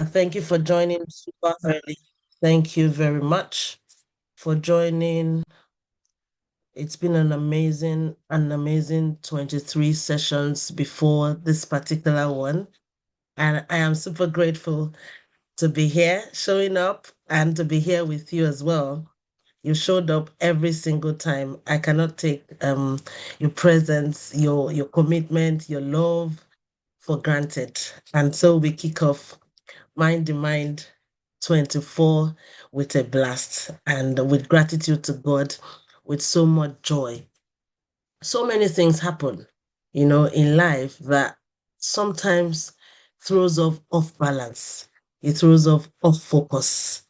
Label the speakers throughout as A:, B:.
A: Thank you for joining super early. Thank you very much for joining. It's been an amazing 23 sessions before this particular one. And I am super grateful to be here, showing up, and to be here with you as well. You showed up every single time. I cannot take your presence, your commitment, your love for granted. And so we kick off Mind the Mind 24 with a blast and with gratitude to God, with so much joy. So many things happen, in life that sometimes throws off balance. It throws off focus.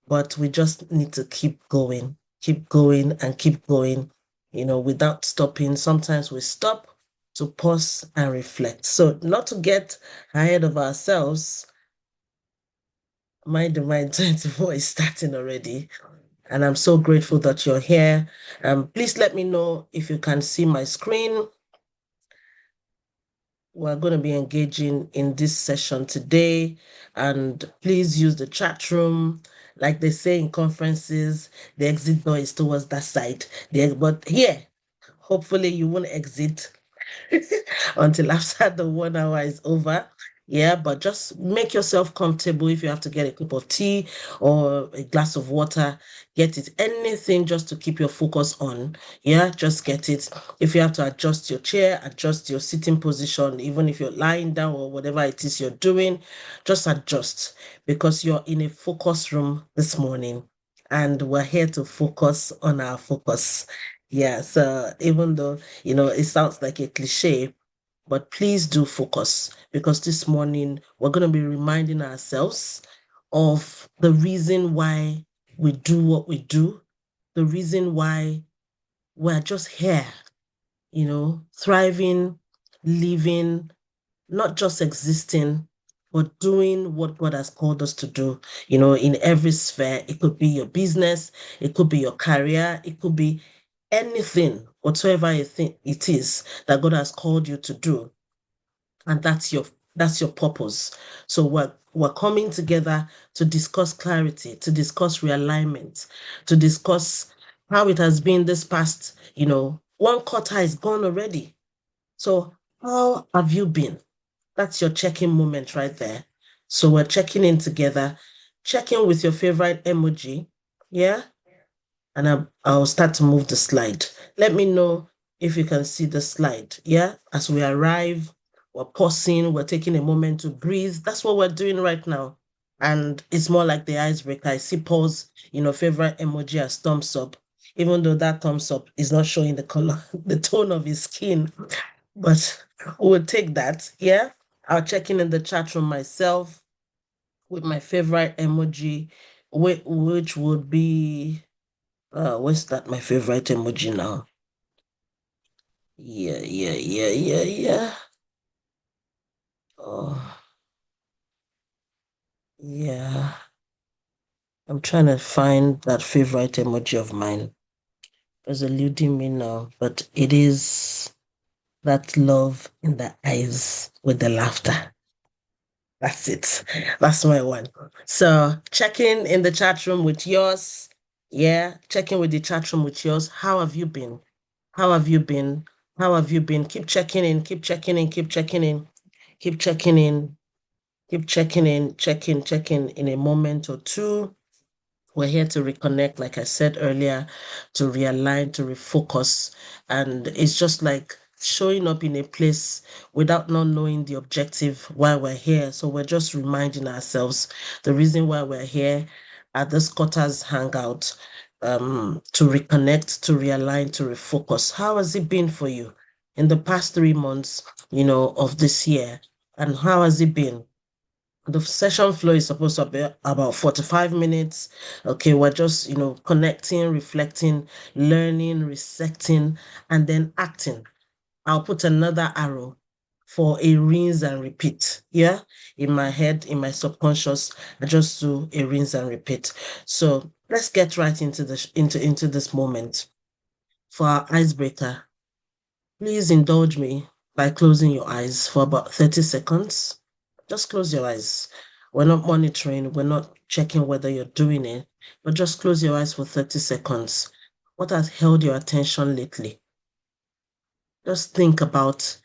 A: But we just need to keep going and keep going, without stopping. Sometimes we stop to pause and reflect. So not to get ahead of ourselves, Mind 24 is starting already. And I'm so grateful that you're here. Please let me know if you can see my screen. We're going to be engaging in this session today. And please use the chat room. Like they say in conferences, the exit door is towards that side. But here, hopefully you won't exit until after the 1 hour is over. Yeah, but just make yourself comfortable. If you have to get a cup of tea or a glass of water, get it. Anything just to keep your focus on. Yeah, just get it. If you have to adjust your chair, adjust your sitting position, even if you're lying down or whatever it is you're doing, just adjust because you're in a focus room this morning and we're here to focus on our focus. Yeah, so even though, it sounds like a cliche, but please do focus because this morning we're going to be reminding ourselves of the reason why we do what we do, the reason why we're just here, thriving, living, not just existing, but doing what God has called us to do, in every sphere. It could be your business, it could be your career, it could be anything, whatsoever it is that God has called you to do. And that's your purpose. So we're coming together to discuss clarity, to discuss realignment, to discuss how it has been this past, one quarter is gone already. So how have you been? That's your check-in moment right there. So we're checking in together. Check in with your favorite emoji. Yeah. And I'll start to move the slide. Let me know if you can see the slide. Yeah. As we arrive, we're pausing, we're taking a moment to breathe. That's what we're doing right now. And it's more like the icebreaker. I see Paul's, favorite emoji as thumbs up, even though that thumbs up is not showing the color, the tone of his skin. But we'll take that. Yeah. I'll check in the chat room myself with my favorite emoji, which would be where's that my favorite emoji now? Yeah. Oh, yeah. I'm trying to find that favorite emoji of mine. It's eluding me now, but it is that love in the eyes with the laughter. That's it. That's my one. So checking in the chat room with yours. Yeah, checking with the chat room with yours. How have you been? How have you been? How have you been? Keep checking in, keep checking in, keep checking in, keep checking in, keep checking in, checking in a moment or two. We're here to reconnect, like I said earlier, to realign, to refocus. And it's just like showing up in a place without not knowing the objective why we're here. So we're just reminding ourselves the reason why we're here at this quarters hangout, to reconnect, to realign, to refocus. How has it been for you in the past 3 months, of this year? And how has it been? The session flow is supposed to be about 45 minutes. Okay, we're just, connecting, reflecting, learning, resecting, and then acting. I'll put another arrow for a rinse and repeat. Yeah, in my head, in my subconscious, I just do a rinse and repeat. So let's get right into into this moment. For our icebreaker, please indulge me by closing your eyes for about 30 seconds. Just close your eyes. We're not monitoring, we're not checking whether you're doing it, but just close your eyes for 30 seconds. What has held your attention lately? Just think about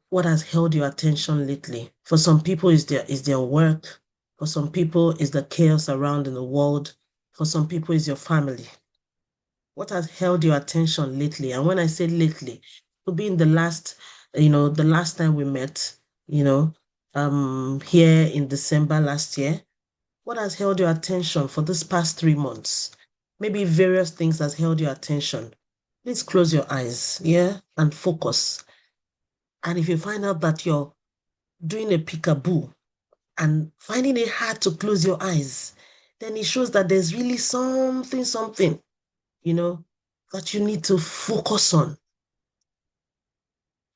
A: what has held your attention lately. For some people, is their work. For some people, is the chaos around in the world. For some people, is your family. What has held your attention lately? And when I say lately, it could be in the last, the last time we met, here in December last year. What has held your attention for this past 3 months? Maybe various things has held your attention. Please close your eyes, yeah, and focus. And if you find out that you're doing a peekaboo and finding it hard to close your eyes, then it shows that there's really something, that you need to focus on.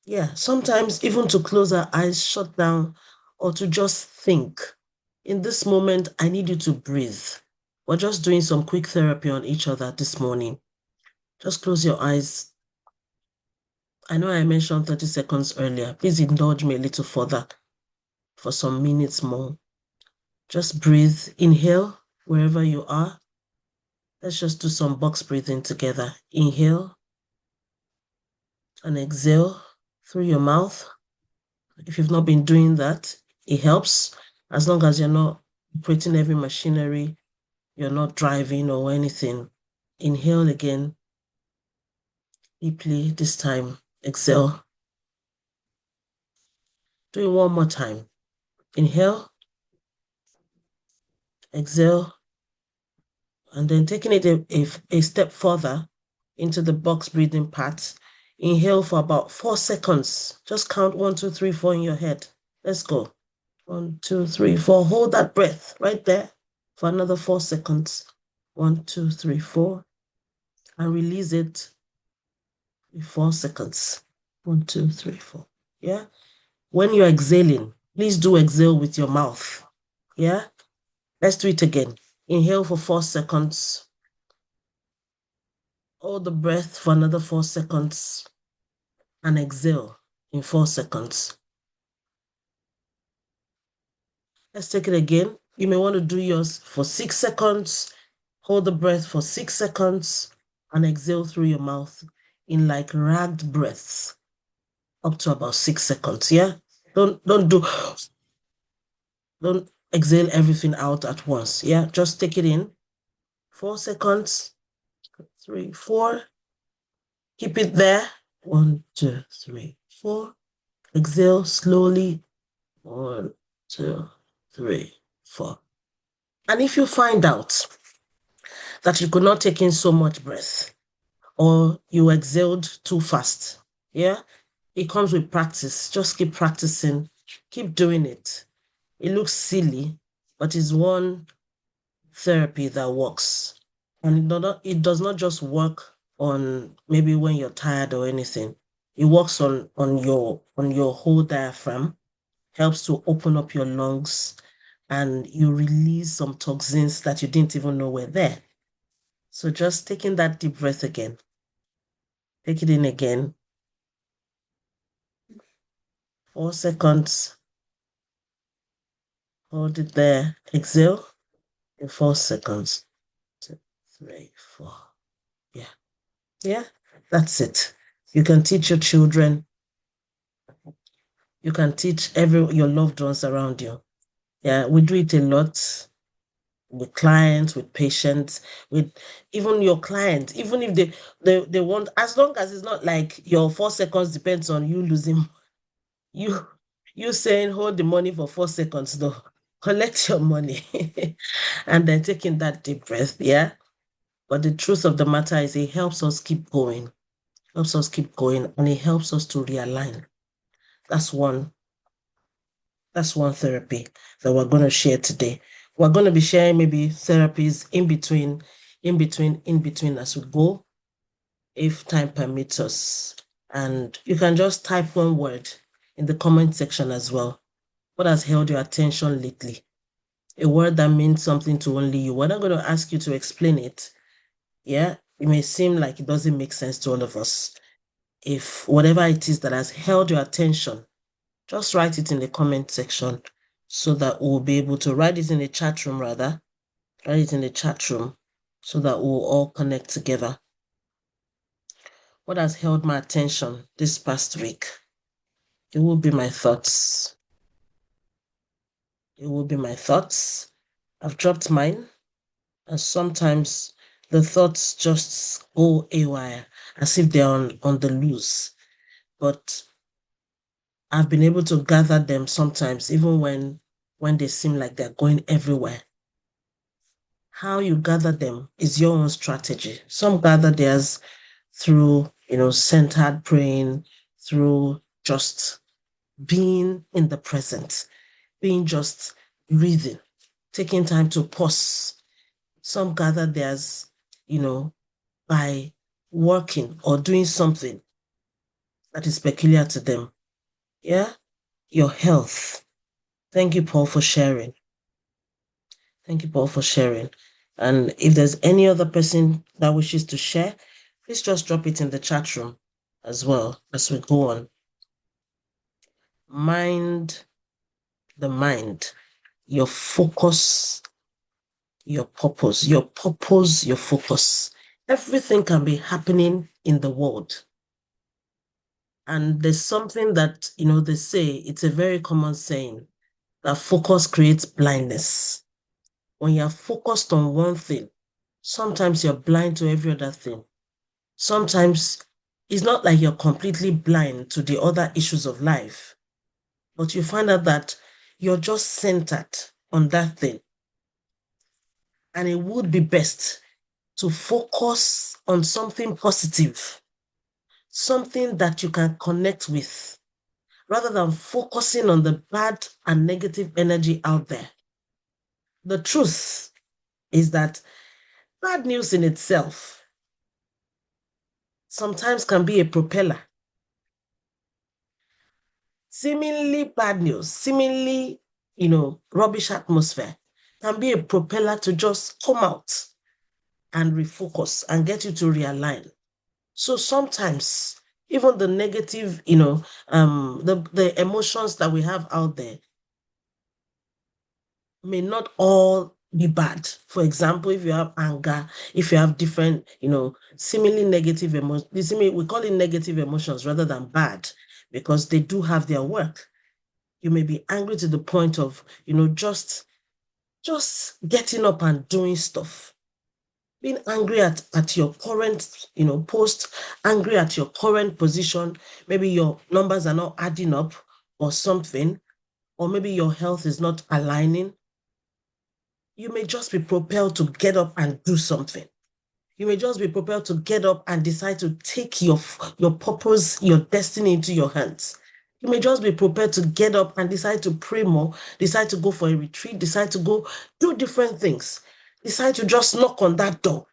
A: Yeah, sometimes even to close our eyes, shut down, or to just think. In this moment, I need you to breathe. We're just doing some quick therapy on each other this morning. Just close your eyes. I know I mentioned 30 seconds earlier. Please indulge me a little further for some minutes more. Just breathe. Inhale wherever you are. Let's just do some box breathing together. Inhale and exhale through your mouth. If you've not been doing that, it helps. As long as you're not operating every machinery, you're not driving or anything. Inhale again, deeply this time. Exhale. Do it one more time. Inhale, exhale, and then taking it a step further into the box breathing part. Inhale for about 4 seconds. Just count 1, 2, 3, 4 in your head. Let's go. 1, 2, 3, 4. Hold that breath right there for another 4 seconds. 1, 2, 3, 4. And release it in 4 seconds. 1, 2, 3, 4. Yeah? When you're exhaling, please do exhale with your mouth. Yeah? Let's do it again. Inhale for 4 seconds. Hold the breath for another 4 seconds. And exhale in 4 seconds. Let's take it again. You may want to do yours for 6 seconds. Hold the breath for 6 seconds and exhale through your mouth in like ragged breaths up to about 6 seconds. Yeah? Don't exhale everything out at once. Yeah? Just take it in. 4 seconds. 3, 4. Keep it there. 1, 2, 3, 4. Exhale slowly. 1, 2, 3, 4. And if you find out that you could not take in so much breath or you exhaled too fast, yeah, it comes with practice. Just keep practicing. Keep doing it. It looks silly, but it's one therapy that works. And it does not just work on maybe when you're tired or anything. It works on your whole diaphragm, helps to open up your lungs, and you release some toxins that you didn't even know were there. So just taking that deep breath again. Take it in again. 4 seconds. Hold it there. Exhale in 4 seconds. 2, 3, 4. Yeah. Yeah. That's it. You can teach your children. You can teach your loved ones around you. Yeah, we do it a lot with clients, with patients, with even your clients, even if they want, as long as it's not like your 4 seconds depends on you losing, you you saying hold the money for 4 seconds, though. Collect your money and then taking that deep breath, yeah. But the truth of the matter is it helps us keep going, and it helps us to realign. That's one therapy that we're going to share today. We're going to be sharing maybe therapies in between as we go, if time permits us. And you can just type one word in the comment section as well. What has held your attention lately? A word that means something to only you. We're not going to ask you to explain it. Yeah, it may seem like it doesn't make sense to all of us. If whatever it is that has held your attention, just write it in the comment section so that we'll be able to write it in the chat room, so that we'll all connect together. What has held my attention this past week? It will be my thoughts. I've dropped mine, and sometimes the thoughts just go awry, as if they're on the loose. But I've been able to gather them sometimes, even when they seem like they're going everywhere. How you gather them is your own strategy. Some gather theirs through, centered praying, through just being in the present, being just breathing, taking time to pause. Some gather theirs, by working or doing something that is peculiar to them. Yeah? Your health. Thank you, Paul, for sharing. And if there's any other person that wishes to share, please just drop it in the chat room as well as we go on. Mind the mind, your focus, your purpose, your focus. Everything can be happening in the world. And there's something that, they say, it's a very common saying, that focus creates blindness. When you're focused on one thing, sometimes you're blind to every other thing. Sometimes it's not like you're completely blind to the other issues of life, but you find out that you're just centered on that thing. And it would be best to focus on something positive, something that you can connect with, rather than focusing on the bad and negative energy out there. The truth is that bad news in itself sometimes can be a propeller. Seemingly bad news, seemingly, rubbish atmosphere can be a propeller to just come out and refocus and get you to realign. So sometimes even the negative, the emotions that we have out there may not all be bad. For example, if you have anger, if you have different, seemingly negative emotions, we call it negative emotions rather than bad, because they do have their work. You may be angry to the point of, just getting up and doing stuff. Being angry at your current, post, angry at your current position. Maybe your numbers are not adding up or something, or maybe your health is not aligning. You may just be propelled to get up and do something. You may just be propelled to get up and decide to take your purpose, your destiny into your hands. You may just be prepared to get up and decide to pray more, decide to go for a retreat, decide to go do different things, decide to just knock on that door.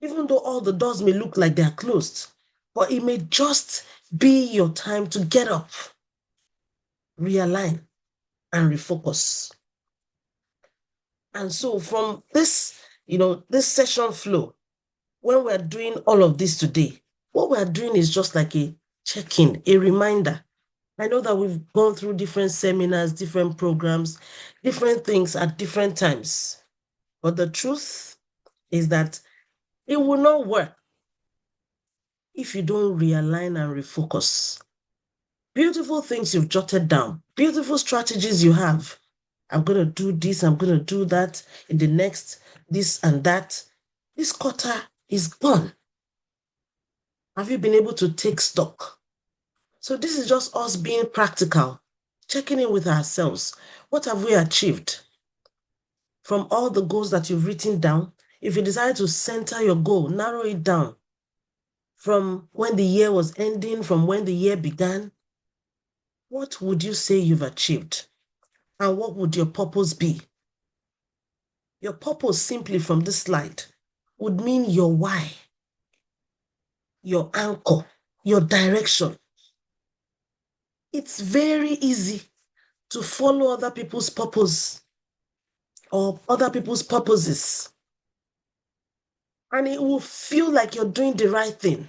A: Even though all the doors may look like they're closed, but it may just be your time to get up, realign, and refocus. And so from this, this session flow, when we're doing all of this today, what we're doing is just like a check-in, a reminder. I know that we've gone through different seminars, different programs, different things at different times. But the truth is that it will not work if you don't realign and refocus. Beautiful things you've jotted down, beautiful strategies you have. I'm going to do this, I'm going to do that in the next, this and that. This quarter is gone. Have you been able to take stock? So this is just us being practical, checking in with ourselves. What have we achieved? From all the goals that you've written down, if you decide to center your goal, narrow it down. From when the year was ending, from when the year began, what would you say you've achieved? And what would your purpose be? Your purpose, simply from this slide, would mean your why, your anchor, your direction. It's very easy to follow other people's purpose or other people's purposes. And it will feel like you're doing the right thing.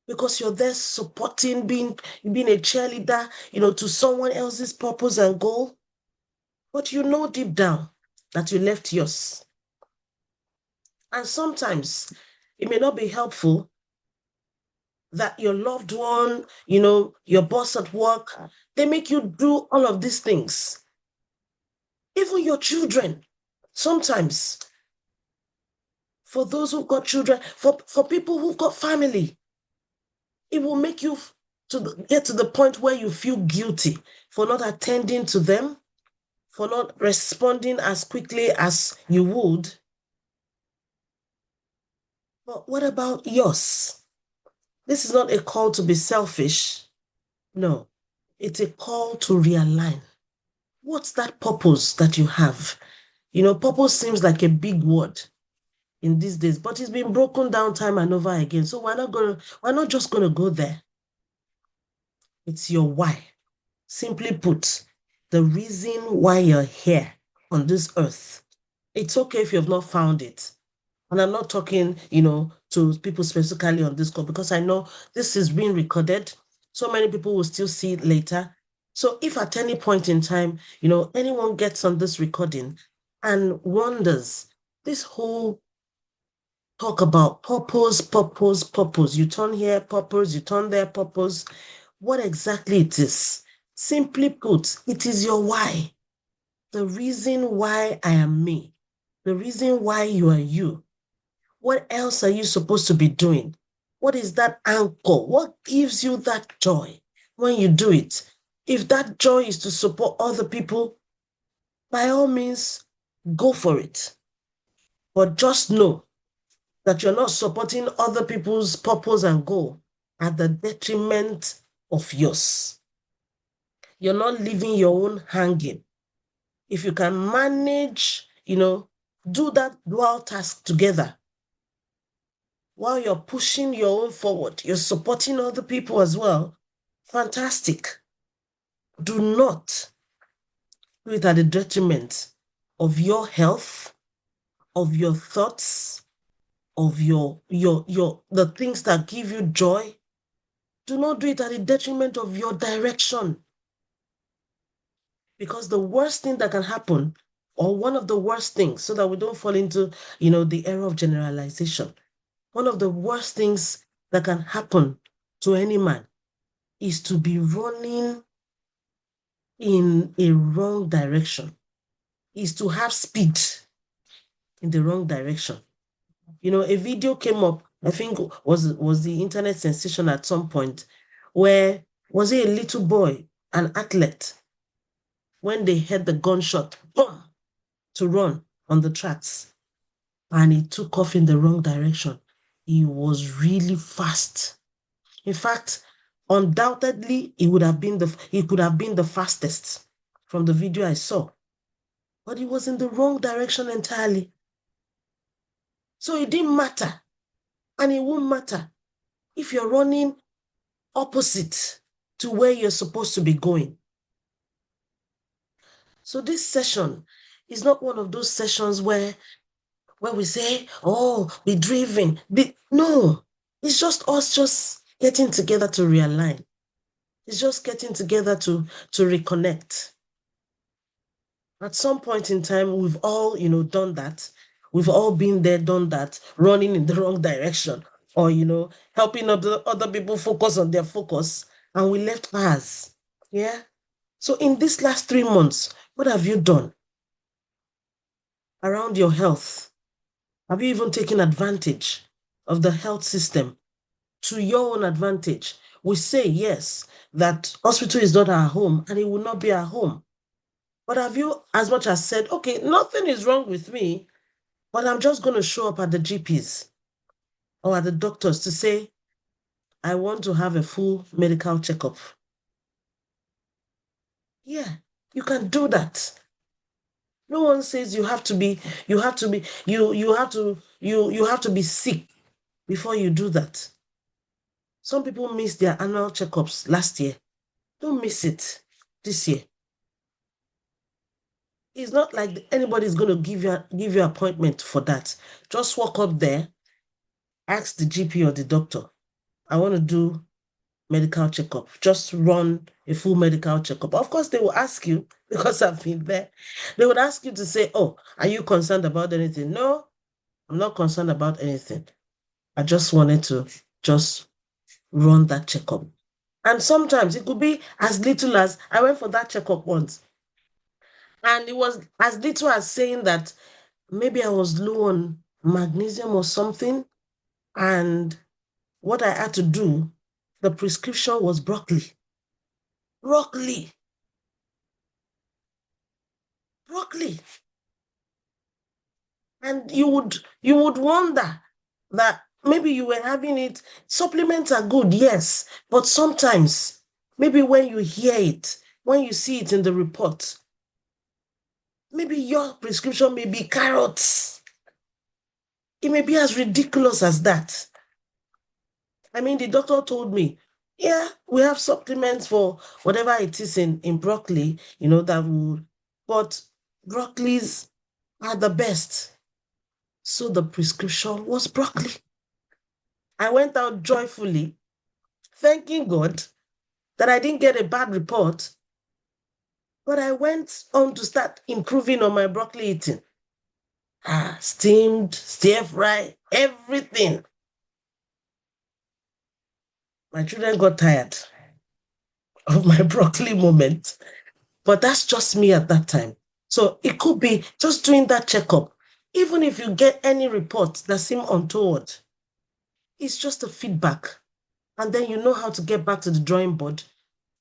A: because you're there supporting, being a cheerleader, to someone else's purpose and goal. But you know deep down that you left yours. And sometimes it may not be helpful that your loved one, your boss at work, they make you do all of these things. Even your children, sometimes, for those who've got children, for people who've got family, it will make you get to the point where you feel guilty for not attending to them, for not responding as quickly as you would. But what about yours? This is not a call to be selfish. No, it's a call to realign. What's that purpose that you have? Purpose seems like a big word in these days, but it's been broken down time and over again. So we're not just gonna go there. It's your why. Simply put, the reason why you're here on this earth. It's okay if you've not found it. And I'm not talking, to people specifically on this call, because I know this is being recorded. So many people will still see it later. So if at any point in time, anyone gets on this recording and wonders, this whole talk about purpose, purpose, purpose, you turn here, purpose, you turn there, purpose, what exactly it is? Simply put, it is your why. The reason why I am me. The reason why you are you. What else are you supposed to be doing? What is that anchor? What gives you that joy when you do it? If that joy is to support other people, by all means, go for it. But just know that you're not supporting other people's purpose and goal at the detriment of yours. You're not leaving your own hanging. If you can manage, do that dual task together, while you're pushing your own forward, you're supporting other people as well. Fantastic. Do not do it at the detriment of your health, of your thoughts, of the things that give you joy. Do not do it at the detriment of your direction. Because the worst thing that can happen, or one of the worst things, so that we don't fall into, the error of generalization, one of the worst things that can happen to any man is to be running in a wrong direction, is to have speed in the wrong direction. A video came up, I think was the internet sensation at some point, where was it a little boy, an athlete, when they heard the gunshot, boom, to run on the tracks, and he took off in the wrong direction. He was really fast. In fact, undoubtedly, he could have been the fastest from the video I saw. But he was in the wrong direction entirely. So it didn't matter. And it won't matter if you're running opposite to where you're supposed to be going. So this session is not one of those sessions where we say, oh, be driven. No, it's just us just getting together to realign. It's just getting together to reconnect. At some point in time, we've all, done that. We've all been there, done that, running in the wrong direction, or, helping other people focus on their focus, and we left ours. Yeah. So in these last 3 months, what have you done around your health? Have you even taken advantage of the health system to your own advantage? We say, yes, that hospital is not our home, and it will not be our home. But have you as much as said, okay, nothing is wrong with me, but I'm just going to show up at the GPs or at the doctors to say, I want to have a full medical checkup. Yeah, you can do that. No one says you have to be sick before you do that. Some people missed their annual checkups last year. Don't miss it this year. It's not like anybody's going to give you an appointment for that. Just walk up there, ask the GP or the doctor, I want to do medical checkup. Just run a full medical checkup. Of course, they will ask you, because I've been there. They would ask you to say, oh, are you concerned about anything? No, I'm not concerned about anything. I just wanted to just run that checkup. And sometimes it could be as little as I went for that checkup once. And it was as little as saying that maybe I was low on magnesium or something. And what I had to do, the prescription was broccoli. Broccoli. Broccoli. And you would wonder that maybe you were having it. Supplements are good, yes, but sometimes maybe when you hear it, when you see it in the report, maybe your prescription may be carrots. It may be as ridiculous as that. I mean, the doctor told me, yeah, we have supplements for whatever it is in broccoli, that would, but broccolis are the best. So the prescription was broccoli. I went out joyfully, thanking God that I didn't get a bad report, but I went on to start improving on my broccoli eating. Steamed, stir fry, everything. My children got tired of my broccoli moment, but that's just me at that time. So it could be just doing that checkup. Even if you get any reports that seem untoward, it's just a feedback. And then you know how to get back to the drawing board,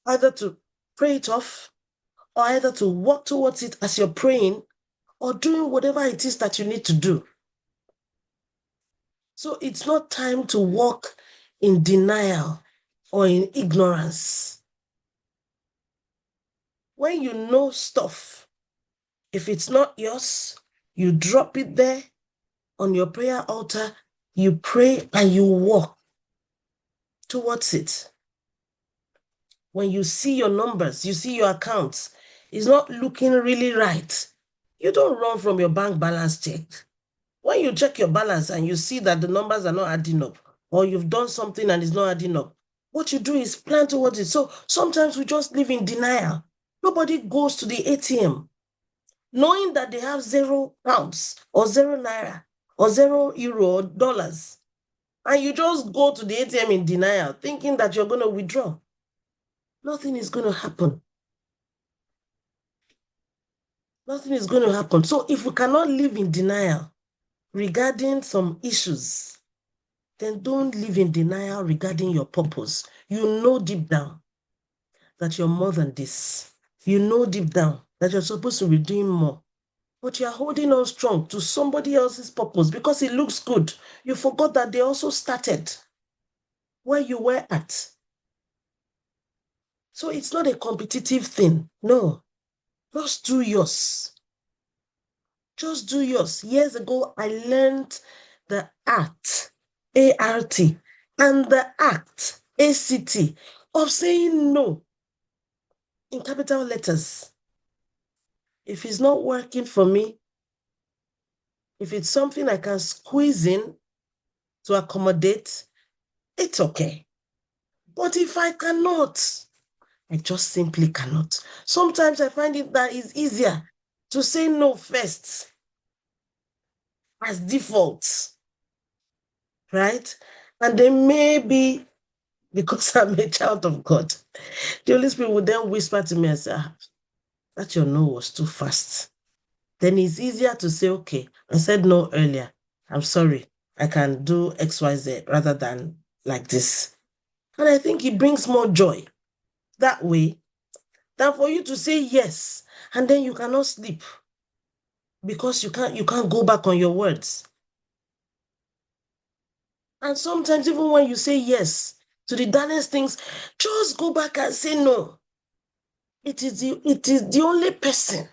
A: either to pray it off, or either to work towards it as you're praying, or doing whatever it is that you need to do. So it's not time to walk in denial or in ignorance. When you know stuff, if it's not yours, you drop it there on your prayer altar, you pray and you walk towards it. When you see your numbers, you see your accounts, it's not looking really right. You don't run from your bank balance check. When you check your balance and you see that the numbers are not adding up, or you've done something and it's not adding up, what you do is plan towards it. So sometimes we just live in denial. Nobody goes to the ATM knowing that they have £0 or £0 or €0 or dollars. And you just go to the ATM in denial, thinking that you're going to withdraw. Nothing is going to happen. Nothing is going to happen. So if we cannot live in denial regarding some issues, then don't live in denial regarding your purpose. You know deep down that you're more than this. You know deep down that you're supposed to be doing more. But you're holding on strong to somebody else's purpose because it looks good. You forgot that they also started where you were at. So it's not a competitive thing. No, just do yours. Just do yours. Years ago, I learned the art, A-R-T, and the act, A-C-T, of saying no in capital letters. If it's not working for me, if it's something I can squeeze in to accommodate, it's okay. But if I cannot, I just simply cannot. Sometimes I find it that it's easier to say no first as default, right? And then maybe because I'm a child of God, the Holy Spirit would then whisper to me and say, that your no was too fast. Then it's easier to say, okay, I said no earlier. I'm sorry. I can do XYZ rather than like this. And I think it brings more joy that way than for you to say yes and then you cannot sleep because you can't go back on your words. And sometimes even when you say yes to the darnest things, just go back and say no. It is the only person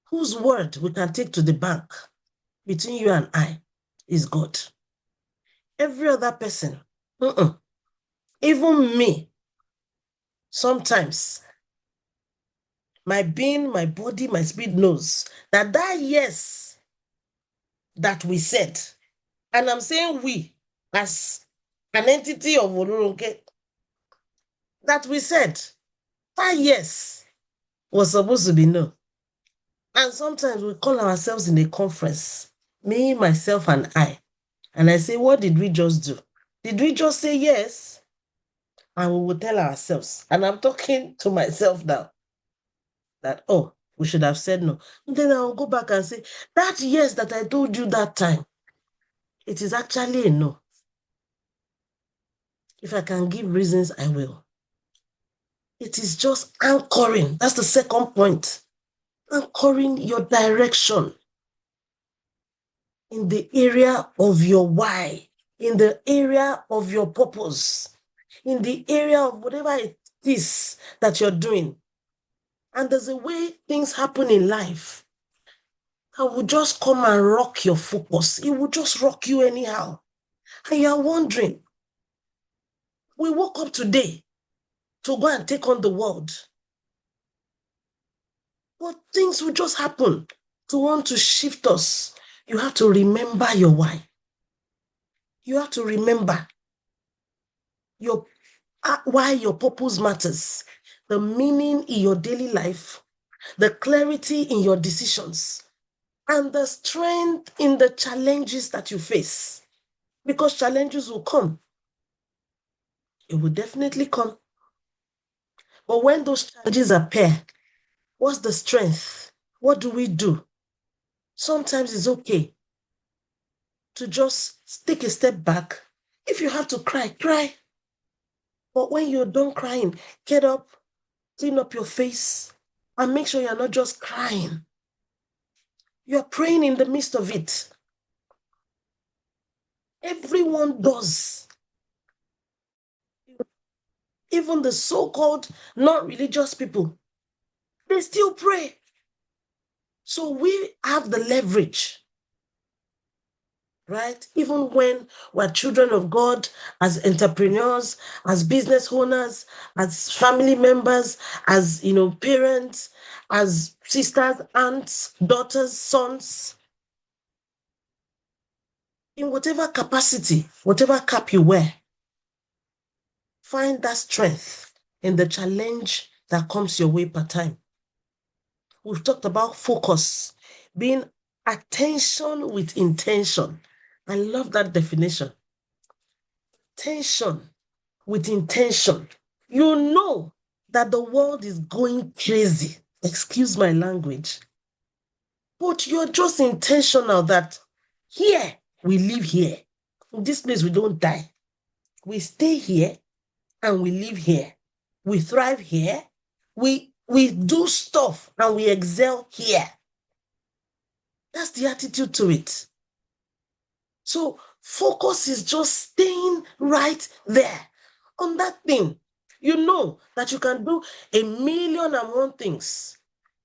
A: whose word we can take to the bank between you and I is God. Every other person, even me, sometimes my being, my body, my spirit knows that yes that we said, and I'm saying we as an entity of Olurunke that we said 5 years was supposed to be no. And sometimes we call ourselves in a conference, me, myself, and I. And I say, what did we just do? Did we just say yes? And we will tell ourselves. And I'm talking to myself now that, oh, we should have said no. And then I'll go back and say, that yes that I told you that time, it is actually a no. If I can give reasons, I will. It is just anchoring. That's the second point. Anchoring your direction in the area of your why, in the area of your purpose, in the area of whatever it is that you're doing. And there's a way things happen in life. I will just come and rock your focus. It will just rock you anyhow. And you're wondering, we woke up today to go and take on the world. But things will just happen to want to shift us. You have to remember your why. You have to remember your why your purpose matters, the meaning in your daily life, the clarity in your decisions, and the strength in the challenges that you face. Because challenges will come. It will definitely come. But when those challenges appear, what's the strength? What do we do? Sometimes it's okay to just take a step back. If you have to cry, cry. But when you're done crying, get up, clean up your face, and make sure you're not just crying. You're praying in the midst of it. Everyone does. Even the so-called not religious people, they still pray. So we have the leverage, right? Even when we're children of God, as entrepreneurs, as business owners, as family members, as parents, as sisters, aunts, daughters, sons, in whatever capacity, whatever cap you wear, find that strength in the challenge that comes your way per time. We've talked about focus, being attention with intention. I love that definition. Attention with intention. You know that the world is going crazy. Excuse my language. But you're just intentional that here, we live here. In this place, we don't die. We stay here and we live here. We thrive here. We do stuff and we excel here. That's the attitude to it. So focus is just staying right there on that thing. You know that you can do 1,000,001 things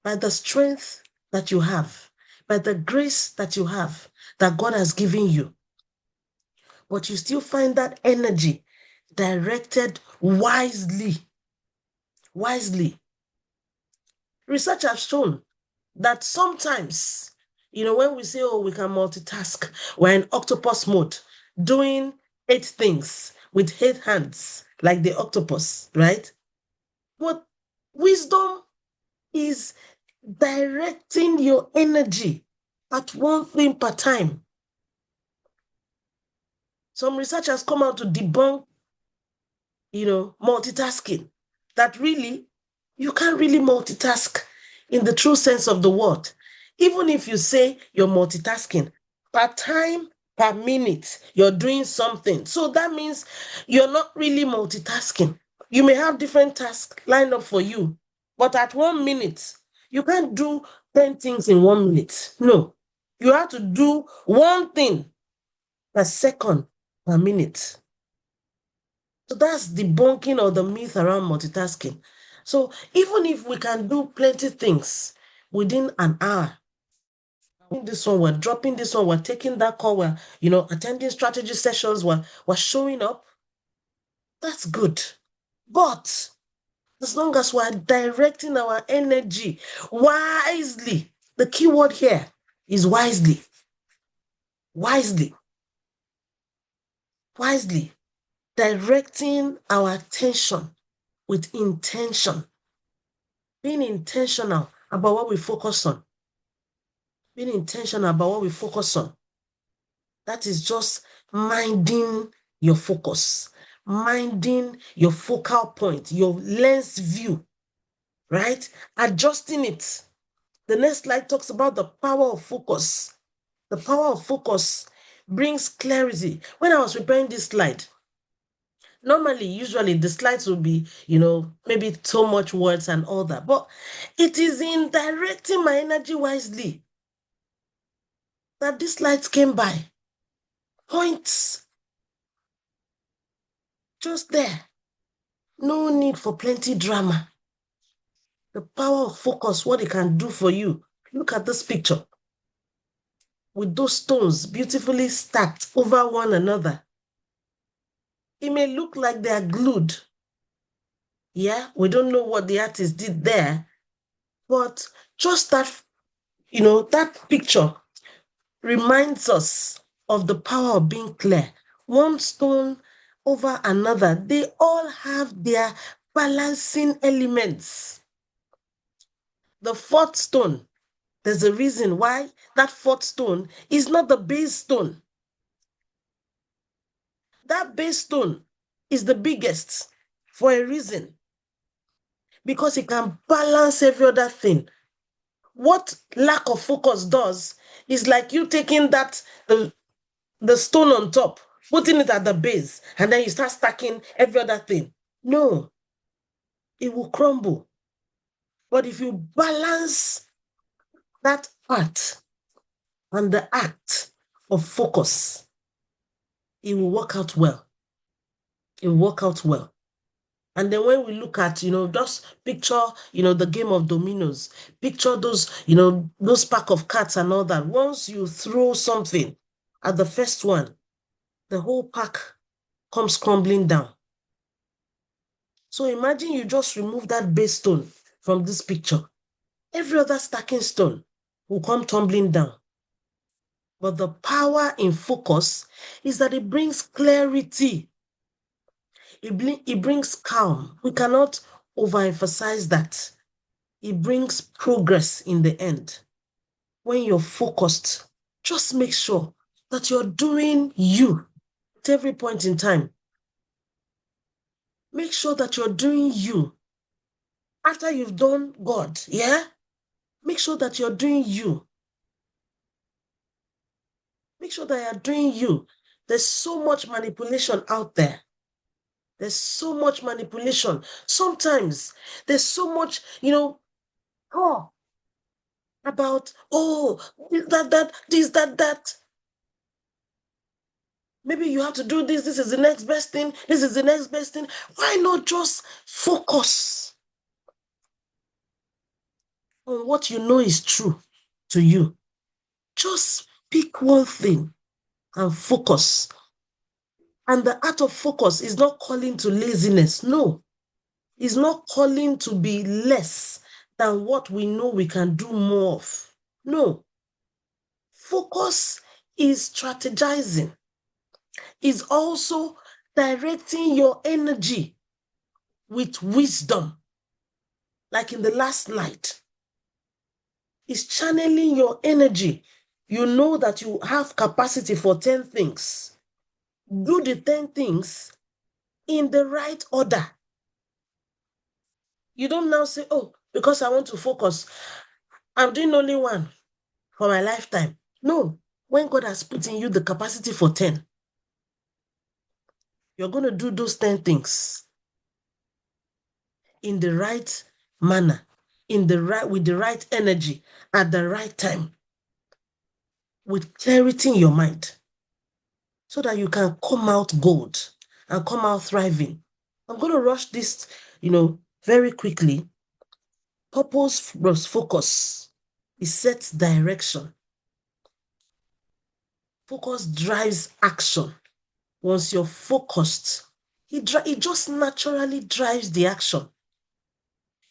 A: by the strength that you have, by the grace that you have, that God has given you. But you still find that energy directed wisely. Wisely. Research has shown that sometimes, when we say, oh, we can multitask, we're in octopus mode, doing 8 things with 8 hands, like the octopus, right? But wisdom is directing your energy at one thing per time. Some research has come out to debunk, multitasking, that really, you can't really multitask in the true sense of the word. Even if you say you're multitasking, per time, per minute, you're doing something. So that means you're not really multitasking. You may have different tasks lined up for you, but at 1 minute, you can't do 10 things in 1 minute. No, you have to do one thing per second, per minute. So that's debunking of the myth around multitasking. So even if we can do plenty things within an hour, this one, we're dropping this one, we're taking that call, we're attending strategy sessions, we're showing up, that's good. But as long as we're directing our energy wisely, the key word here is wisely. Wisely. Wisely. directing our attention with intention, being intentional about what we focus on, being intentional about what we focus on. That is just minding your focus, minding your focal point, your lens view, right? Adjusting it. The next slide talks about the power of focus. The power of focus brings clarity. When I was preparing this slide, normally, usually the slides will be, maybe so much words and all that, but it is in directing my energy wisely that these slides came by. Points just there. No need for plenty drama. The power of focus, what it can do for you. Look at this picture with those stones beautifully stacked over one another. It may look like they are glued. Yeah, we don't know what the artist did there, but just that, that picture reminds us of the power of being clear. One stone over another, they all have their balancing elements. The fourth stone, there's a reason why that fourth stone is not the base stone. That base stone is the biggest for a reason, because it can balance every other thing. What lack of focus does is like you taking the stone on top, putting it at the base, and then you start stacking every other thing. No, it will crumble. But if you balance that part and the act of focus, it will work out well. It will work out well. And then when we look at, just picture, the game of dominoes, picture those, those pack of cards and all that. Once you throw something at the first one, the whole pack comes crumbling down. So imagine you just remove that base stone from this picture. Every other stacking stone will come tumbling down. But the power in focus is that it brings clarity. It brings calm. We cannot overemphasize that. It brings progress in the end. When you're focused, just make sure that you're doing you at every point in time. Make sure that you're doing you. After you've done God, yeah? Make sure that you're doing you. Make sure that you're doing you. There's so much manipulation out there. There's so much manipulation. Sometimes there's so much, oh, about, that. Maybe you have to do this. This is the next best thing. This is the next best thing. Why not just focus on what you know is true to you? Just pick one thing and focus. And the art of focus is not calling to laziness. No, it's not calling to be less than what we know we can do more of. No. Focus is strategizing, is also directing your energy with wisdom. Like in the last night, is channeling your energy. You know that you have capacity for 10 things. Do the 10 things in the right order. You don't now say, oh, because I want to focus, I'm doing only one for my lifetime. No, when God has put in you the capacity for 10, you're going to do those 10 things in the right manner, with the right energy, at the right time, with clarity in your mind, so that you can come out gold and come out thriving. I'm going to rush this, very quickly. Purpose plus focus. It sets direction. Focus drives action. Once you're focused, it just naturally drives the action.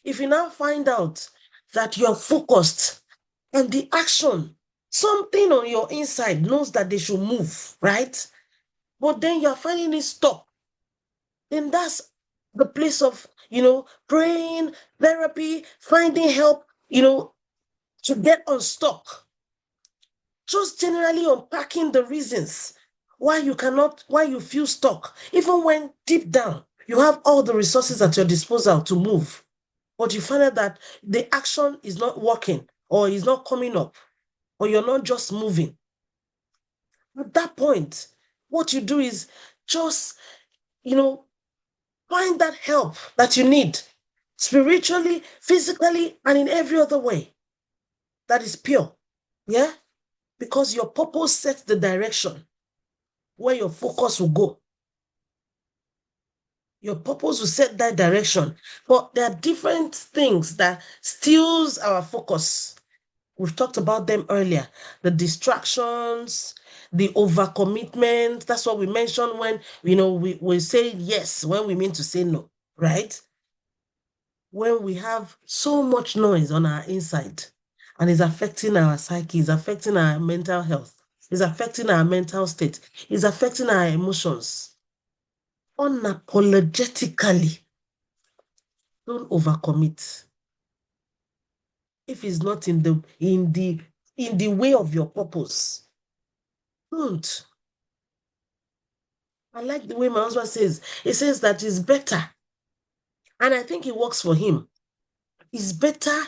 A: If you now find out that you're focused and the action, something on your inside knows that they should move, right? But then you're finding it stuck. then that's the place of, praying, therapy, finding help, to get unstuck. Just generally unpacking the reasons why you feel stuck, even when deep down you have all the resources at your disposal to move, but you find out that the action is not working or is not coming up, or you're not just moving. At that point, what you do is just, find that help that you need spiritually, physically, and in every other way that is pure. Yeah? Because your purpose sets the direction where your focus will go. Your purpose will set that direction. But there are different things that steals our focus. We've talked about them earlier. The distractions, the overcommitment. That's what we mentioned when, we say yes when we mean to say no, right? When we have so much noise on our inside and it's affecting our psyche, it's affecting our mental health, it's affecting our mental state, it's affecting our emotions. Unapologetically, don't overcommit. If it's not in the way of your purpose, don't. I like the way my husband says. He says that it's better, and I think it works for him. It's better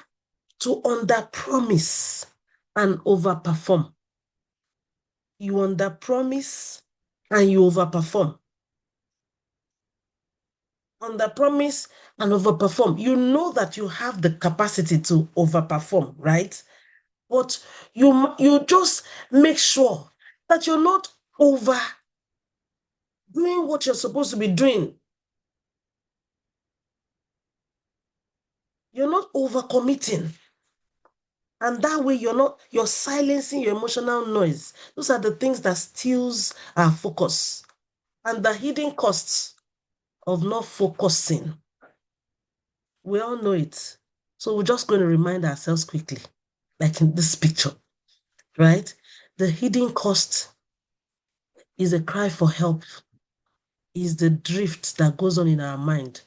A: to underpromise and overperform. You underpromise and you overperform. Underpromise and overperform. You know that you have the capacity to overperform, right? But you just make sure that you're not over doing what you're supposed to be doing. You're not overcommitting. And that way you're silencing your emotional noise. Those are the things that steals our focus. And the hidden costs of not focusing. We all know it. So we're just going to remind ourselves quickly, like in this picture, right? The hidden cost is a cry for help, is the drift that goes on in our mind.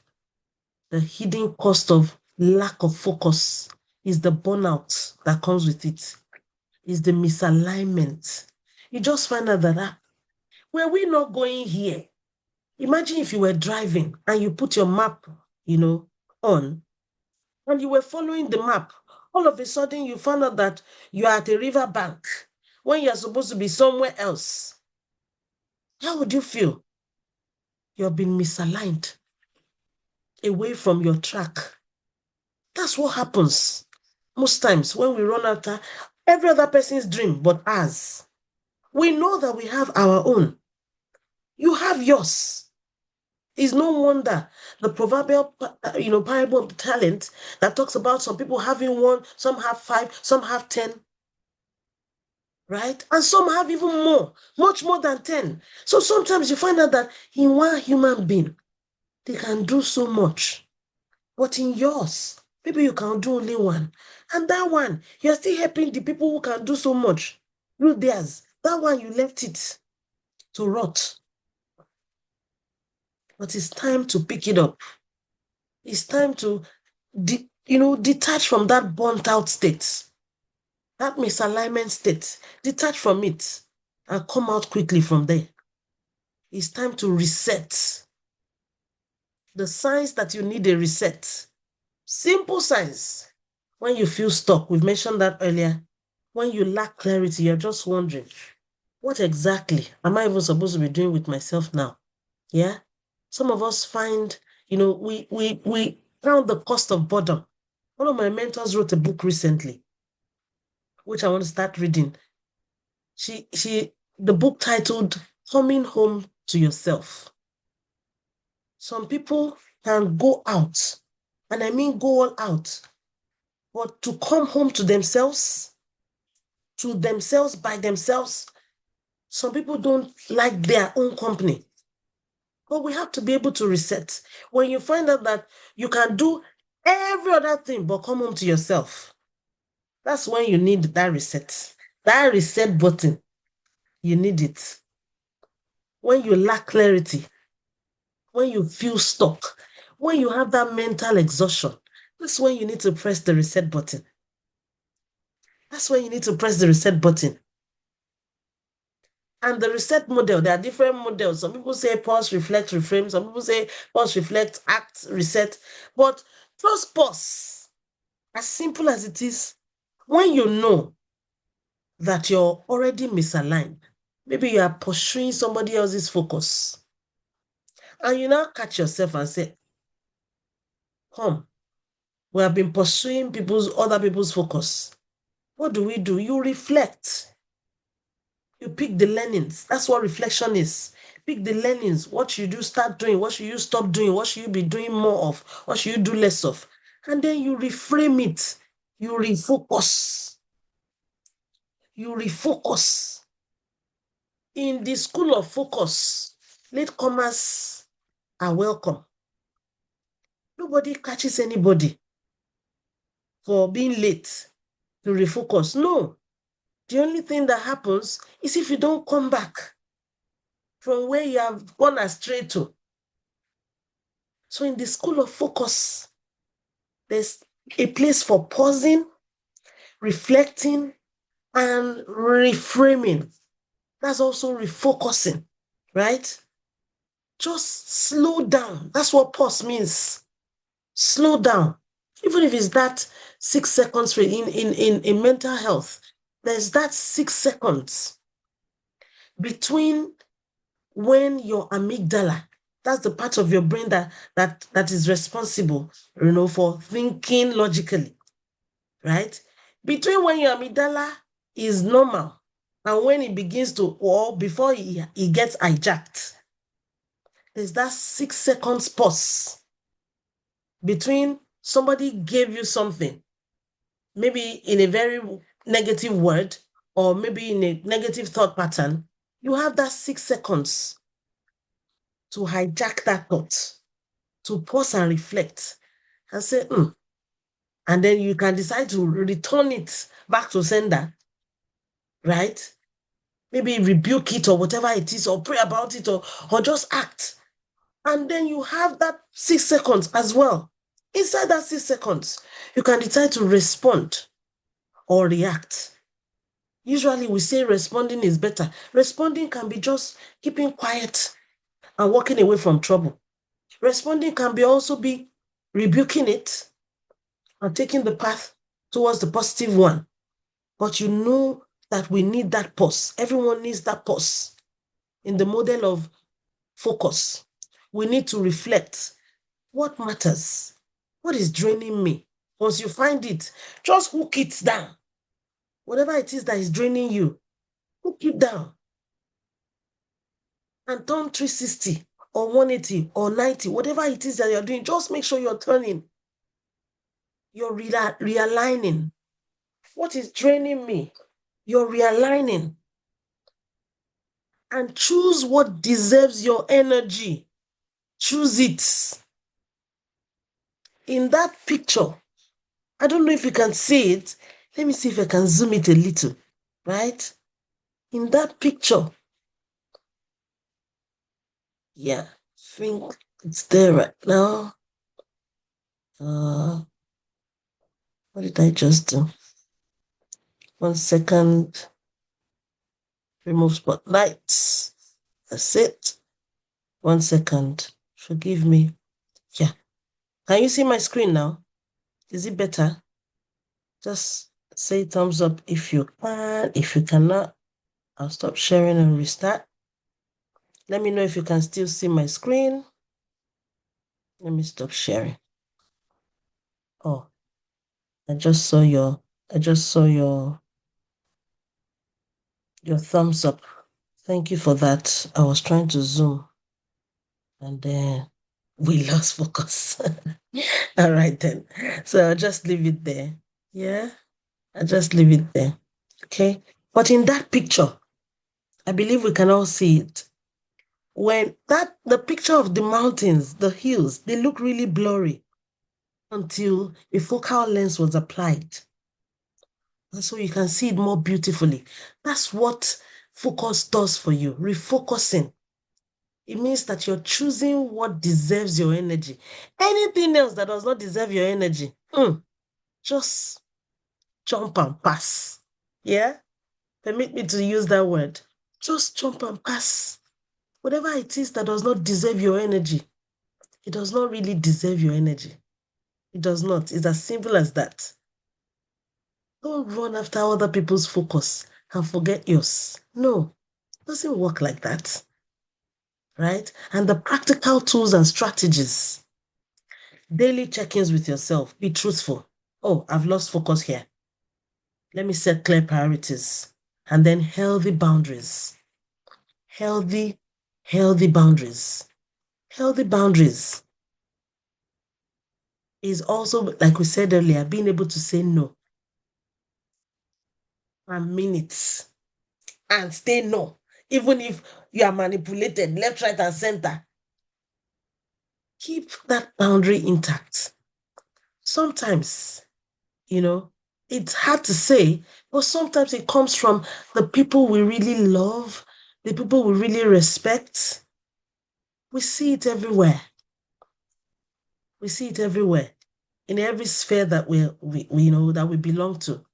A: The hidden cost of lack of focus is the burnout that comes with it, is the misalignment. You just find out that, were we not going here? Imagine if you were driving and you put your map, on, and you were following the map. All of a sudden, you found out that you are at a river bank when you're supposed to be somewhere else. How would you feel? You've been misaligned away from your track. That's what happens most times when we run after every other person's dream but ours. We know that we have our own. You have yours. It's no wonder the proverbial, parable of the talent that talks about some people having one, some have 5, some have 10, right? And some have even more, much more than 10. So sometimes you find out that in one human being, they can do so much. But in yours, maybe you can do only one. And that one, you're still helping the people who can do so much. You theirs. That one, you left it to rot. But it's time to pick it up. It's time to, detach from that burnt out state, that misalignment state. Detach from it and come out quickly from there. It's time to reset. The signs that you need a reset. Simple signs. When you feel stuck, we've mentioned that earlier. When you lack clarity, you're just wondering, what exactly am I even supposed to be doing with myself now? Yeah? Some of us find, we count the cost of boredom. One of my mentors wrote a book recently, which I want to start reading. The book titled Coming Home to Yourself. Some people can go out, and I mean go all out, but to come home to themselves by themselves, some people don't like their own company. But we have to be able to reset. When you find out that you can do every other thing but come home to yourself, that's when you need that reset. That reset button, you need it. When you lack clarity, when you feel stuck, when you have that mental exhaustion, that's when you need to press the reset button. That's when you need to press the reset button. And the reset model, there are different models. Some people say pause, reflect, reframe. Some people say pause, reflect, act, reset. But just pause. As simple as it is, when you know that you're already misaligned, maybe you are pursuing somebody else's focus, and you now catch yourself and say, come, we have been pursuing other people's focus. What do? You reflect. You pick the learnings. That's what reflection is. Pick the learnings. What should you start doing? What should you stop doing? What should you be doing more of? What should you do less of? And then you reframe it. You refocus. You refocus. In the school of focus, latecomers are welcome. Nobody catches anybody for being late to refocus. No. The only thing that happens is if you don't come back from where you have gone astray to. So in the school of focus, there's a place for pausing, reflecting, and reframing. That's also refocusing, right? Just slow down. That's what pause means. Slow down. Even if it's that 6 seconds in mental health, there's that 6 seconds between when your amygdala, that's the part of your brain that is responsible, for thinking logically, right? Between when your amygdala is normal and when it begins to, or before it gets hijacked, there's that 6 seconds pause between somebody gave you something, maybe in a very negative word, or maybe in a negative thought pattern. You have that 6 seconds to hijack that thought, to pause and reflect and say, and then you can decide to return it back to sender, right? Maybe rebuke it or whatever it is, or pray about it, or just act. And then you have that 6 seconds as well. Inside that 6 seconds, you can decide to respond or react. Usually we say responding is better. Responding can be just keeping quiet and walking away from trouble. Responding can be also be rebuking it and taking the path towards the positive one. But you know that we need that pause. Everyone needs that pause. In the model of focus, we need to reflect. What matters? What is draining me? Once you find it, just hook it down. Whatever it is that is draining you, hook it down. And turn 360 or 180 or 90, whatever it is that you're doing, just make sure you're turning. You're realigning. What is draining me? You're realigning. And choose what deserves your energy. Choose it. In that picture, I don't know if you can see it. Let me see if I can zoom it a little, right? In that picture, yeah, I think it's there right now. What did I just do? 1 second. Remove spotlights. That's it. 1 second. Forgive me. Yeah. Can you see my screen now? Is it better? Just say thumbs up if you can. If you cannot, I'll stop sharing and restart. Let me know if you can still see my screen. Let me stop sharing. Oh, I just saw your thumbs up. Thank you for that. I was trying to zoom and then we lost focus. All right then. So I'll just leave it there. Yeah, I'll just leave it there. Okay. But in that picture, I believe we can all see it. When the picture of the mountains, the hills, they look really blurry until a focal lens was applied. And so you can see it more beautifully. That's what focus does for you, refocusing. It means that you're choosing what deserves your energy. Anything else that does not deserve your energy, just jump and pass. Yeah? Permit me to use that word. Just jump and pass. Whatever it is that does not deserve your energy, it does not really deserve your energy. It does not. It's as simple as that. Don't run after other people's focus and forget yours. No, it doesn't work like that. Right? And the practical tools and strategies. Daily check-ins with yourself. Be truthful. Oh, I've lost focus here. Let me set clear priorities. And then healthy boundaries. Healthy boundaries. Healthy boundaries is also, like we said earlier, being able to say no and mean it and stay no. Even if you are manipulated left, right, and center, keep that boundary intact. Sometimes, it's hard to say, but sometimes it comes from the people we really love, the people we really respect. We see it everywhere. We see it everywhere in every sphere that we that we belong to.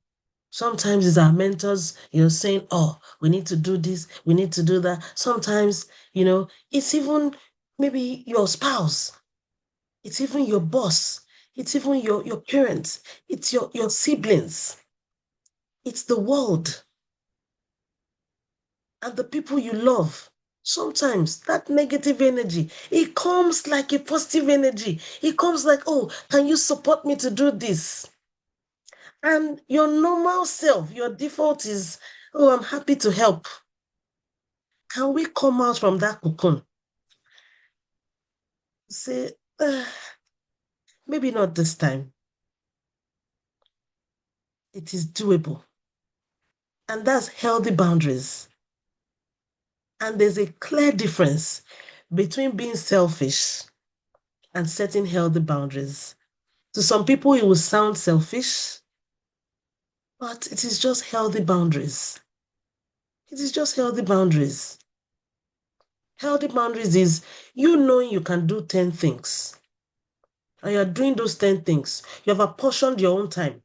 A: Sometimes it's our mentors, saying, oh, we need to do this, we need to do that. Sometimes, it's even maybe your spouse, it's even your boss, it's even your parents, it's your siblings, it's the world and the people you love. Sometimes that negative energy, it comes like a positive energy. It comes like, oh, can you support me to do this? And your normal self, your default is, oh, I'm happy to help. Can we come out from that cocoon? Say, maybe not this time. It is doable. And that's healthy boundaries. And there's a clear difference between being selfish and setting healthy boundaries. To some people, it will sound selfish, but it is just healthy boundaries. It is just healthy boundaries. Healthy boundaries is you knowing you can do 10 things. And you're doing those 10 things. You have apportioned your own time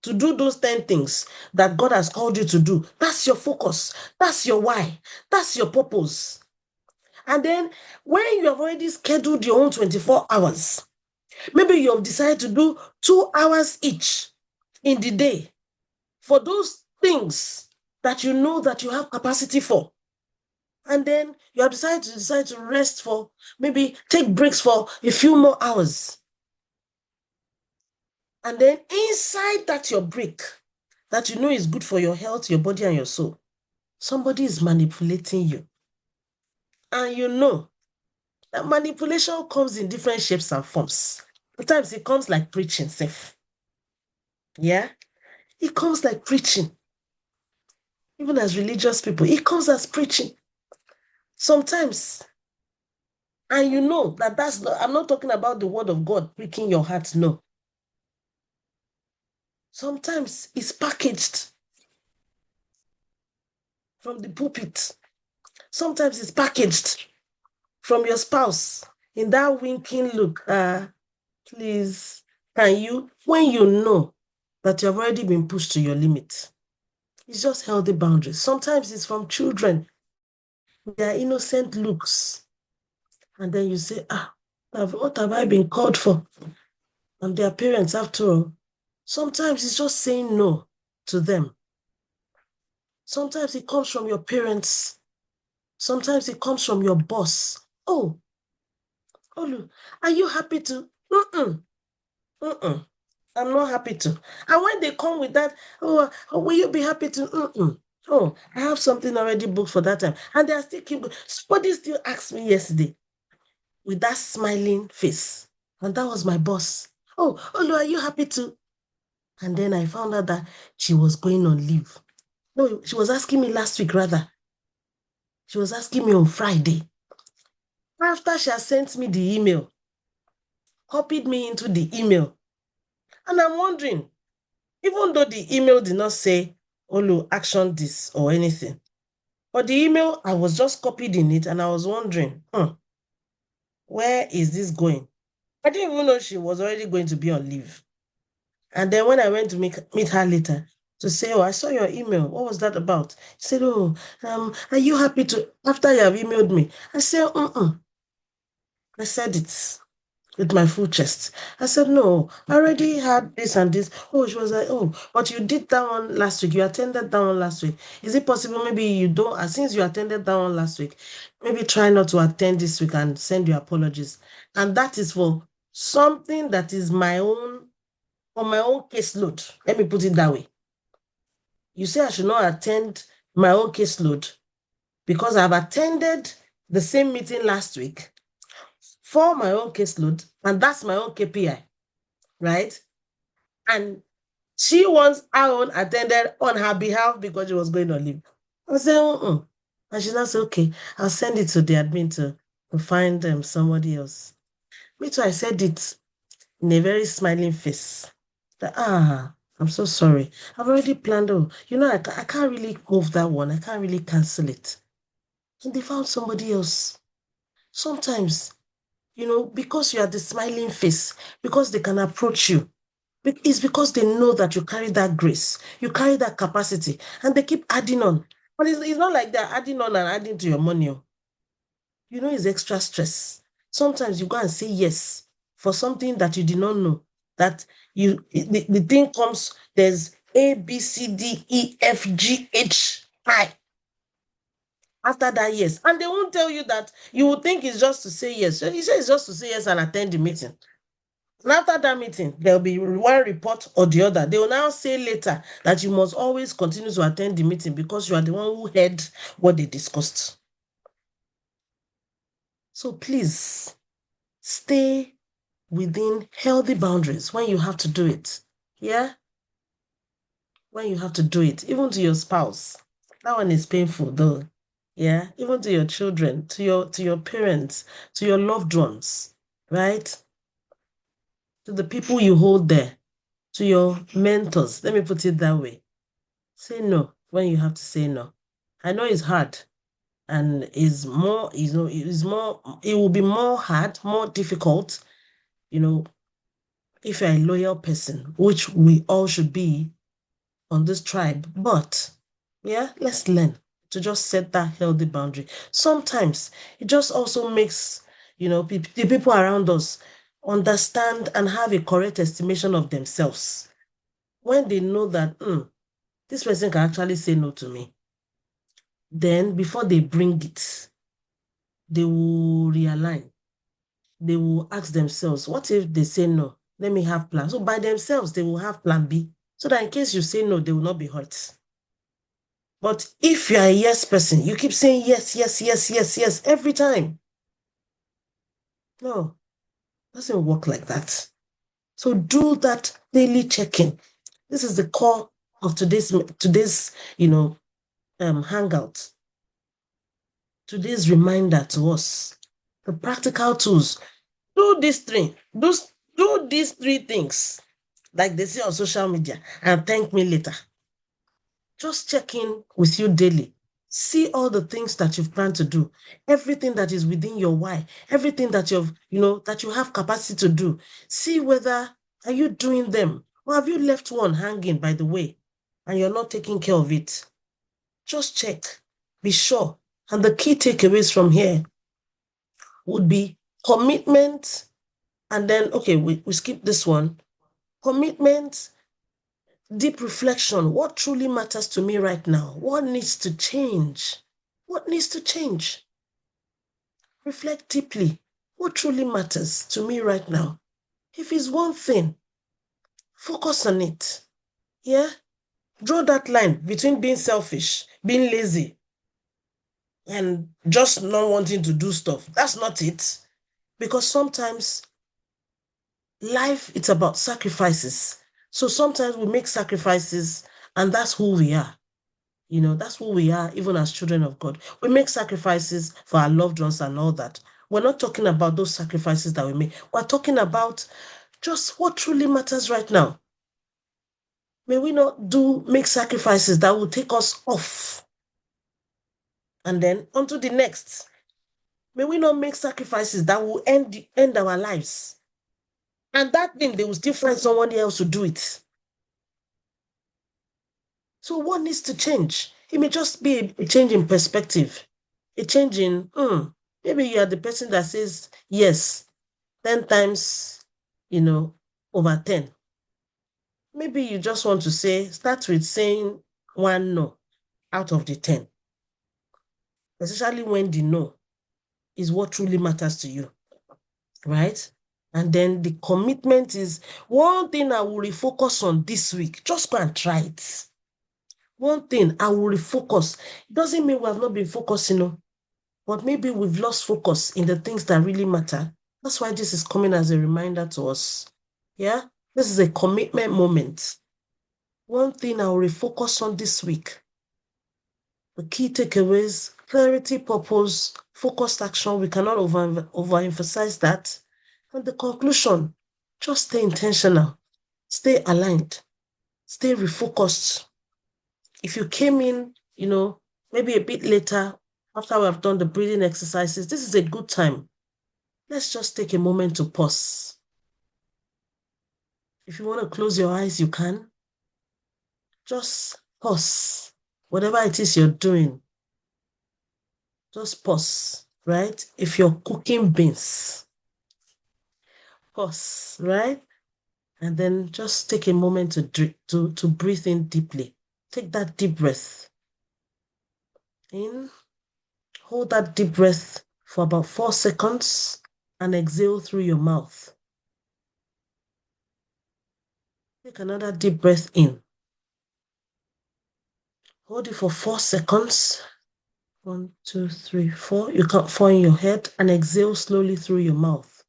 A: to do those 10 things that God has called you to do. That's your focus. That's your why. That's your purpose. And then when you have already scheduled your own 24 hours, maybe you have decided to do 2 hours each in the day for those things that you know that you have capacity for. And then you have decided to rest for, maybe take breaks for a few more hours. And then inside that your break, that you know is good for your health, your body, and your soul, somebody is manipulating you. And you know that manipulation comes in different shapes and forms. Sometimes it comes like preaching, safe. Yeah? It comes like preaching. Even as religious people, it comes as preaching. Sometimes, and you know that that's not, I'm not talking about the word of God pricking your heart, no. Sometimes it's packaged from the pulpit. Sometimes it's packaged from your spouse in that winking look. Please, can you, when you know that you have already been pushed to your limit, it's just healthy boundaries. Sometimes it's from children, their innocent looks. And then you say, what have I been called for? And their parents, after all. Sometimes it's just saying no to them. Sometimes it comes from your parents. Sometimes it comes from your boss. Oh, Olu, are you happy to? I'm not happy to. And when they come with that, will you be happy to? Oh, I have something already booked for that time. And they are still keep going. Somebody still asked me yesterday with that smiling face. And that was my boss. Oh, Olu, are you happy to? And then I found out that she was going on leave. No, she was asking me last week, rather. She was asking me on Friday. After she has sent me the email, copied me into the email. And I'm wondering, even though the email did not say, Olu, action this or anything, But the email, I was just copied in it and I was wondering, where is this going? I didn't even know she was already going to be on leave. And then when I went to meet her later to say, oh, I saw your email. What was that about? She said, oh, are you happy to, after you have emailed me? I said, I said it with my full chest. I said, no, I already had this and this. Oh, she was like, oh, but you did that one last week. You attended that one last week. Is it possible maybe you don't, since you attended that one last week, maybe try not to attend this week and send your apologies. And that is for something that is my own, on my own caseload. Let me put it that way. You say I should not attend my own caseload because I've attended the same meeting last week for my own caseload, and that's my own KPI, right? And she wants her own attended on her behalf because she was going on leave. I said, and she now said, okay, I'll send it to the admin to find somebody else. Me too, I said it in a very smiling face. That, I'm so sorry. I've already planned, I can't really move that one. I can't really cancel it. And they found somebody else. Sometimes, because you are the smiling face, because they can approach you, it's because they know that you carry that grace, you carry that capacity, and they keep adding on. But it's not like they're adding on and adding to your money. It's extra stress. Sometimes you go and say yes for something that you did not know. That the thing comes, there's A, B, C, D, E, F, G, H, I. After that, yes. And they won't tell you that. You would think it's just to say yes. So he says it's just to say yes and attend the meeting. And after that meeting, there'll be one report or the other. They will now say later that you must always continue to attend the meeting because you are the one who heard what they discussed. So please stay within healthy boundaries when you have to do it. Yeah? When you have to do it, even to your spouse. That one is painful though. Yeah? Even to your children, to your parents, to your loved ones, right? To the people you hold there, to your mentors. Let me put it that way. Say no when you have to say no. I know it's hard and it will be more hard, more difficult, you know, if you're a loyal person, which we all should be on this tribe. But yeah, let's learn to just set that healthy boundary. Sometimes it just also makes, the people around us understand and have a correct estimation of themselves. When they know that, this person can actually say no to me, then before they bring it, they will realign. They will ask themselves, what if they say no? Let me have plan. So by themselves, they will have plan B. So that in case you say no, they will not be hurt. But if you are a yes person, you keep saying yes, yes, yes, yes, yes every time. No, it doesn't work like that. So do that daily checking. This is the core of today's hangout. Today's reminder to us. The practical tools. Do these three. Do these three things like they say on social media and thank me later. Just check in with you daily. See all the things that you've planned to do, everything that is within your why, everything that that you have capacity to do. See whether are you doing them or have you left one hanging by the way and you're not taking care of it. Just check. Be sure. And the key takeaways from here would be commitment. And then, okay, we skip this one. Commitment, deep reflection. What truly matters to me right now? What needs to change? What needs to change? Reflect deeply. What truly matters to me right now? If it's one thing, focus on it. Yeah? Draw that line between being selfish, being lazy, and just not wanting to do stuff. That's not it. Because sometimes life, it's about sacrifices. So sometimes we make sacrifices, and that's who we are. That's who we are, even as children of God. We make sacrifices for our loved ones and all that. We're not talking about those sacrifices that we make. We're talking about just what truly matters right now. May we not make sacrifices that will take us off and then on to the next. May we not make sacrifices that will end our lives. And that thing, they will still find someone else to do it. So what needs to change? It may just be a change in perspective, a change in, maybe you are the person that says yes 10 times, over 10. Maybe you just want to start with saying one no out of the 10, especially when the no is what truly matters to you, right? And then the commitment is one thing I will refocus on this week. Just go and try it. One thing I will refocus. It doesn't mean we have not been focusing, but maybe we've lost focus in the things that really matter. That's why this is coming as a reminder to us. Yeah, this is a commitment moment. One thing I will refocus on this week. The key takeaways: clarity, purpose, focused action. We cannot overemphasize that. And the conclusion: just stay intentional, stay aligned, stay refocused. If you came in, maybe a bit later after we have done the breathing exercises, this is a good time. Let's just take a moment to pause. If you want to close your eyes, you can. Just pause. Whatever it is you're doing, just pause, right? If you're cooking beans, pause, right? And then just take a moment to breathe in deeply. Take that deep breath in. Hold that deep breath for about 4 seconds and exhale through your mouth. Take another deep breath in. Hold it for 4 seconds. 1, 2, 3, 4. You count 4 in your head and exhale slowly through your mouth.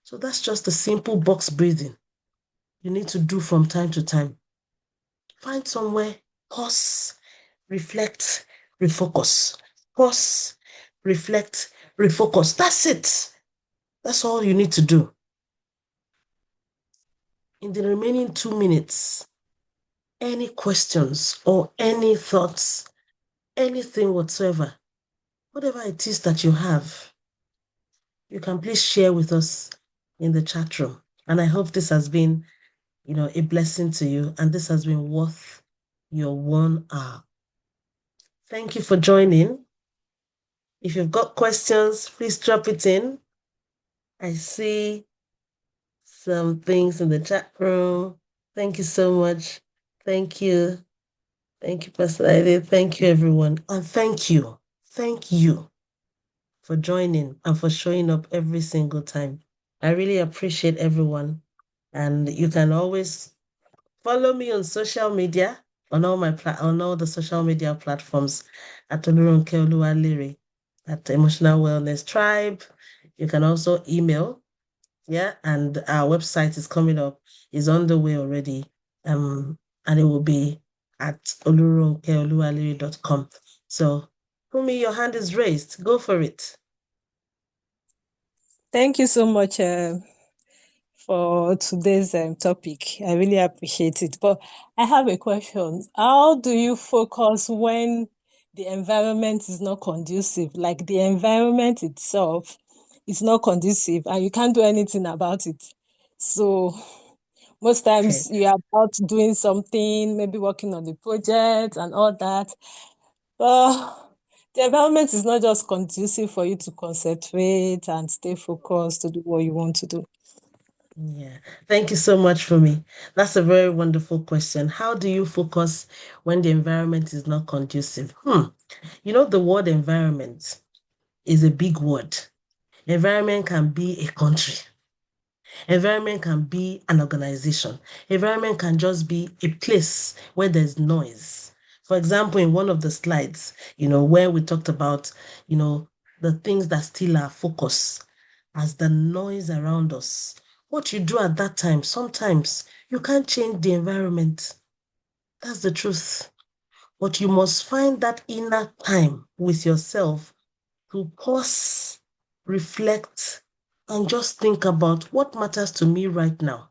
A: So that's just a simple box breathing you need to do from time to time. Find somewhere, pause, reflect, refocus. Pause, reflect, refocus. That's it. That's all you need to do. In the remaining 2 minutes, any questions or any thoughts, anything whatsoever, whatever it is that you have, you can please share with us in the chat room. And I hope this has been, a blessing to you, and this has been worth your 1 hour. Thank you for joining. If you've got questions, please drop it in. I see some things in the chat room. Thank you so much. Thank you. Thank you, Pastor Ide. Thank you, everyone. And thank you for joining and for showing up every single time. I really appreciate everyone. And you can always follow me on social media, on all the social media platforms at Olurunke Oluwalere, at Emotional Wellness Tribe. You can also email, and our website is coming up, is on the way already, and it will be at olurunkeoluwalere.com. So, Kumi, your hand is raised. Go for it.
B: Thank you so much for today's topic. I really appreciate it. But I have a question. How do you focus when the environment is not conducive? Like the environment itself is not conducive and you can't do anything about it. So most
A: Okay.
B: times you're about doing something, maybe working on the project and all that. The environment is not just conducive for you to concentrate and stay focused to do what you want to do.
A: Yeah. Thank you so much for me. That's a very wonderful question. How do you focus when the environment is not conducive? The word environment is a big word. Environment can be a country. Environment can be an organization. Environment can just be a place where there's noise. For example, in one of the slides, where we talked about, the things that steal our focus as the noise around us. What you do at that time, sometimes you can't change the environment. That's the truth. But you must find that inner time with yourself to pause, reflect, and just think about what matters to me right now.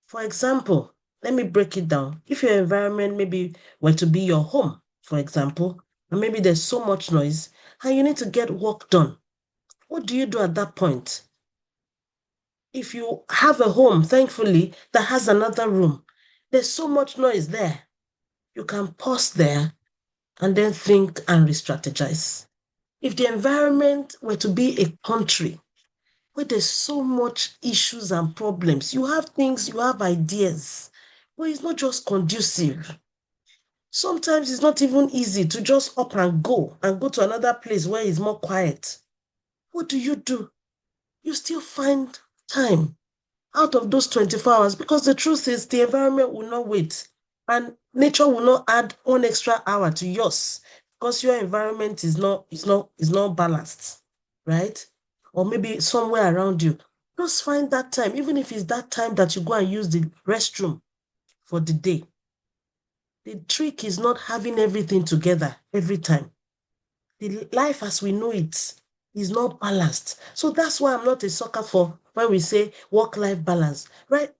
A: For example, let me break it down. If your environment maybe were to be your home, for example, and maybe there's so much noise, and you need to get work done. What do you do at that point? If you have a home, thankfully, that has another room, there's so much noise there. You can pause there and then think and re-strategize. If the environment were to be a country where there's so much issues and problems, you have things, you have ideas, but it's not just conducive. Sometimes it's not even easy to just up and go to another place where it's more quiet. What do? You still find time out of those 24 hours, because the truth is the environment will not wait and nature will not add 1 extra hour to yours because your environment is not balanced, right? Or maybe somewhere around you. Just find that time, even if it's that time that you go and use the restroom for the day. The trick is not having everything together every time. The life as we know it is not balanced. So that's why I'm not a sucker for when we say work-life balance, right?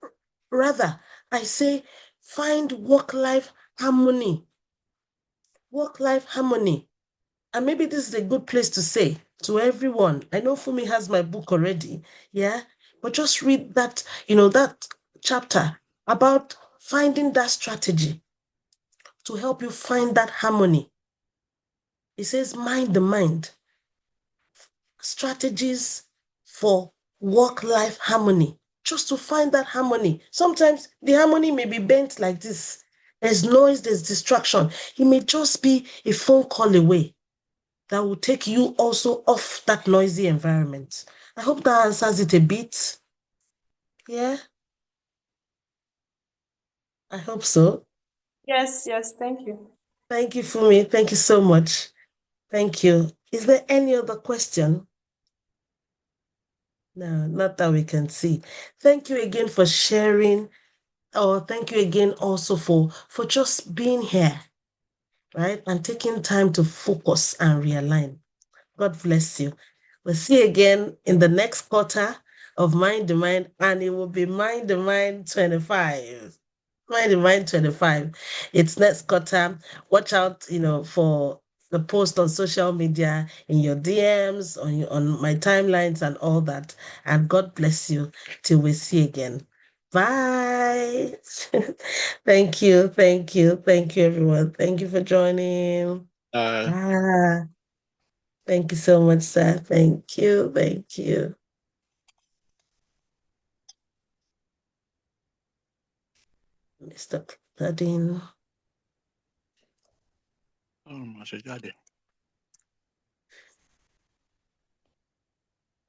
A: Rather, I say find work-life harmony. Work-life harmony. And maybe this is a good place to say to everyone. I know Fumi has my book already, yeah? But just read that, that chapter about finding that strategy to help you find that harmony. It says, mind the mind. Strategies for work-life harmony, just to find that harmony. Sometimes the harmony may be bent like this. There's noise, there's distraction. It may just be a phone call away that will take you also off that noisy environment. I hope that answers it a bit. Yeah, I hope so.
B: Yes, yes, thank you.
A: Thank you, Fumi. Thank you so much. Thank you. Is there any other question? No, not that we can see. Thank you again for sharing. Oh, thank you again also for just being here, right? And taking time to focus and realign. God bless you. We'll see you again in the next quarter of Mind the Mind, and it will be Mind the Mind 25. Mind the Mind 25. It's next quarter. Watch out, for the post on social media, in your DMs, on my timelines and all that. And God bless you till we see again. Bye. Thank you. Thank you. Thank you, everyone. Thank you for joining. Bye. Thank you so much, sir. Thank you. Thank you. Mr. Claudine.
C: Oh, my God.